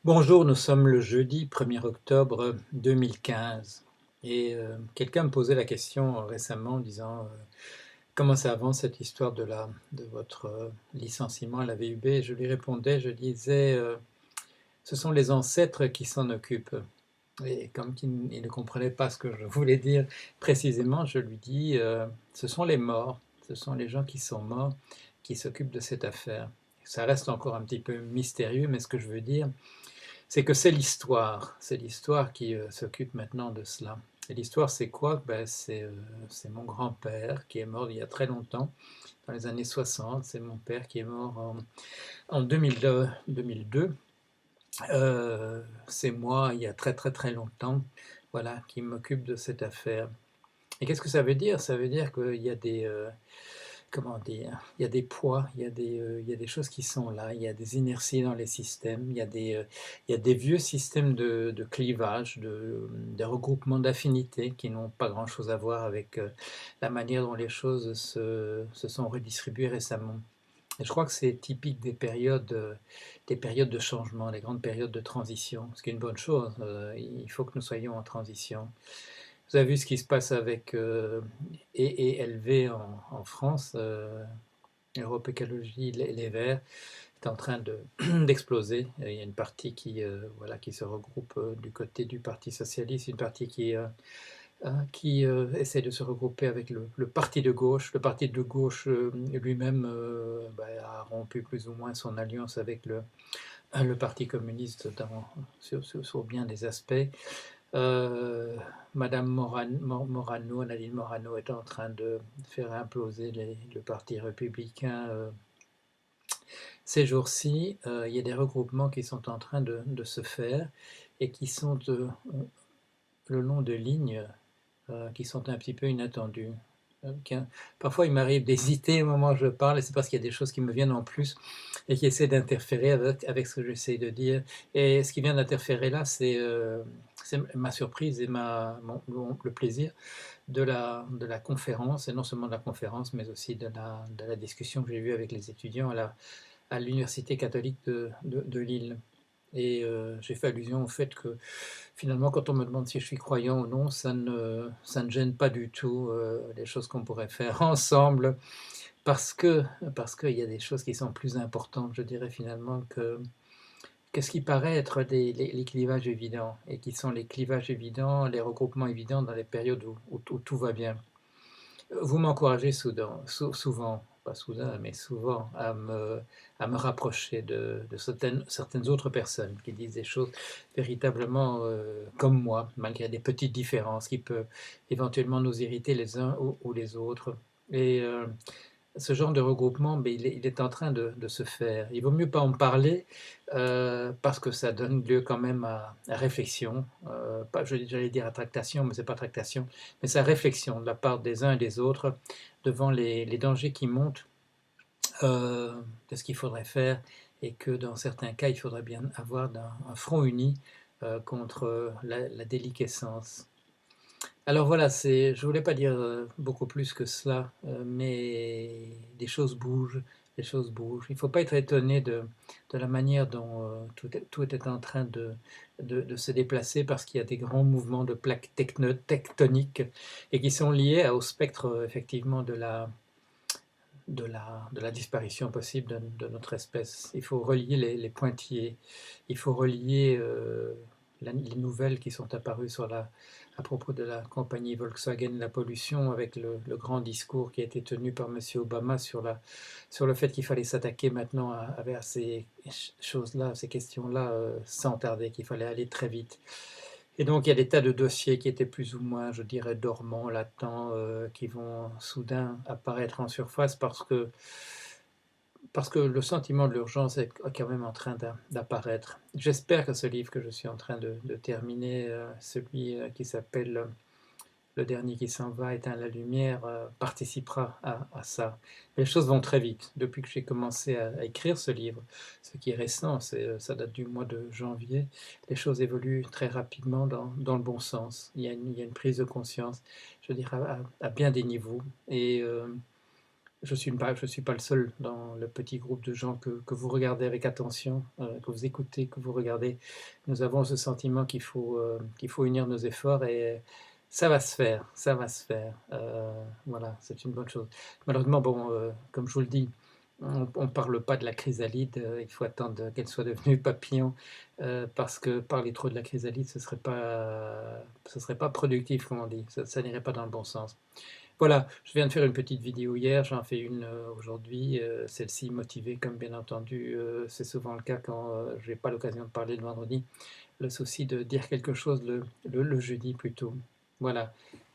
Bonjour, nous sommes le jeudi 1er octobre 2015 et quelqu'un me posait la question récemment en disant comment ça avance cette histoire de votre licenciement à la VUB. Et je lui répondais, je disais ce sont les ancêtres qui s'en occupent. Et comme il ne comprenait pas ce que je voulais dire précisément, je lui dis ce sont les morts, ce sont les gens qui sont morts qui s'occupent de cette affaire. Ça reste encore un petit peu mystérieux, mais ce que je veux dire, c'est que c'est l'histoire qui s'occupe maintenant de cela. Et l'histoire, c'est quoi? Ben, c'est mon grand-père qui est mort il y a très longtemps, dans les années 60. C'est mon père qui est mort en 2002. C'est moi, il y a très très très longtemps, voilà, qui m'occupe de cette affaire. Et qu'est-ce que ça veut dire? Ça veut dire qu'il y a comment dire, il y a des poids, il y a des choses qui sont là, il y a des inerties dans les systèmes, il y a des vieux systèmes de clivage, de regroupement d'affinités qui n'ont pas grand-chose à voir avec la manière dont les choses se sont redistribuées récemment. Et je crois que c'est typique des périodes de changement, des grandes périodes de transition, ce qui est une bonne chose. Il faut que nous soyons en transition. Vous avez vu ce qui se passe avec EELV en France, Europe Écologie Les Verts est en train d'exploser. Il y a une partie voilà, qui se regroupe du côté du Parti socialiste, une partie qui essaie de se regrouper avec le parti de gauche. Le parti de gauche lui-même a rompu plus ou moins son alliance avec le Parti communiste sur bien des aspects. Madame Morano, Nadine Morano est en train de faire imploser le Parti républicain ces jours-ci. Il y a des regroupements qui sont en train de se faire et qui sont le long de lignes qui sont un petit peu inattendues. Parfois, il m'arrive d'hésiter au moment où je parle, et c'est parce qu'il y a des choses qui me viennent en plus et qui essaient d'interférer avec ce que j'essaie de dire. Et ce qui vient d'interférer là, c'est ma surprise et le plaisir de la conférence, et non seulement de la conférence, mais aussi de la discussion que j'ai eue avec les étudiants à l'Université catholique de Lille. Et j'ai fait allusion au fait que finalement, quand on me demande si je suis croyant ou non, ça ne gêne pas du tout les choses qu'on pourrait faire ensemble, parce que parce qu'il y a des choses qui sont plus importantes, je dirais finalement, que ce qui paraît être les clivages évidents, et qui sont les clivages évidents, les regroupements évidents dans les périodes où tout va bien. Vous m'encouragez souvent, pas soudain, mais souvent, à me rapprocher de certaines autres personnes qui disent des choses véritablement comme moi, malgré des petites différences qui peuvent éventuellement nous irriter les uns ou les autres. Et ce genre de regroupement, mais il est en train de se faire. Il vaut mieux pas en parler parce que ça donne lieu quand même à réflexion. J'allais dire à tractation, mais c'est pas tractation, mais c'est à réflexion de la part des uns et des autres devant les dangers qui montent de ce qu'il faudrait faire, et que dans certains cas, il faudrait bien avoir un front uni contre la déliquescence. Alors voilà, je ne voulais pas dire beaucoup plus que cela, mais des choses bougent, les choses bougent. Il ne faut pas être étonné de la manière dont tout est en train de se déplacer, parce qu'il y a des grands mouvements de plaques tectoniques et qui sont liés au spectre effectivement de la disparition possible de notre espèce. Il faut relier les pointillés, il faut relier les nouvelles qui sont apparues à propos de la compagnie Volkswagen, la pollution, avec le grand discours qui a été tenu par M. Obama sur le fait qu'il fallait s'attaquer maintenant à ces choses-là, ces questions-là, sans tarder, qu'il fallait aller très vite. Et donc il y a des tas de dossiers qui étaient plus ou moins, je dirais, dormants, latents, qui vont soudain apparaître en surface parce que le sentiment de l'urgence est quand même en train d'apparaître. J'espère que ce livre que je suis en train de terminer, celui qui s'appelle Le dernier qui s'en va, éteint la lumière, participera à ça. Les choses vont très vite. Depuis que j'ai commencé à écrire ce livre, ce qui est récent, ça date du mois de janvier, les choses évoluent très rapidement dans le bon sens. Il y a une prise de conscience, je dirais, à bien des niveaux. Et je suis pas le seul dans le petit groupe de gens que vous regardez avec attention, que vous écoutez, que vous regardez. Nous avons ce sentiment qu'il faut unir nos efforts et ça va se faire, ça va se faire. Voilà, c'est une bonne chose. Malheureusement, bon, comme je vous le dis, on ne parle pas de la chrysalide, il faut attendre qu'elle soit devenue papillon, parce que parler trop de la chrysalide, ce serait pas productif, comme on dit, ça n'irait pas dans le bon sens. Voilà, je viens de faire une petite vidéo hier, j'en fais une aujourd'hui, celle-ci motivée comme bien entendu, c'est souvent le cas quand je n'ai pas l'occasion de parler le vendredi, le souci de dire quelque chose le jeudi plutôt. Voilà,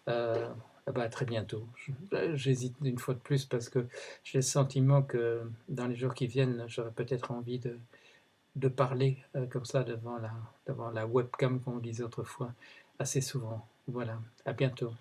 euh, ah bah, à très bientôt. J'hésite une fois de plus parce que j'ai le sentiment que dans les jours qui viennent, j'aurais peut-être envie de parler comme ça devant la webcam, comme on disait autrefois, assez souvent. Voilà, à bientôt.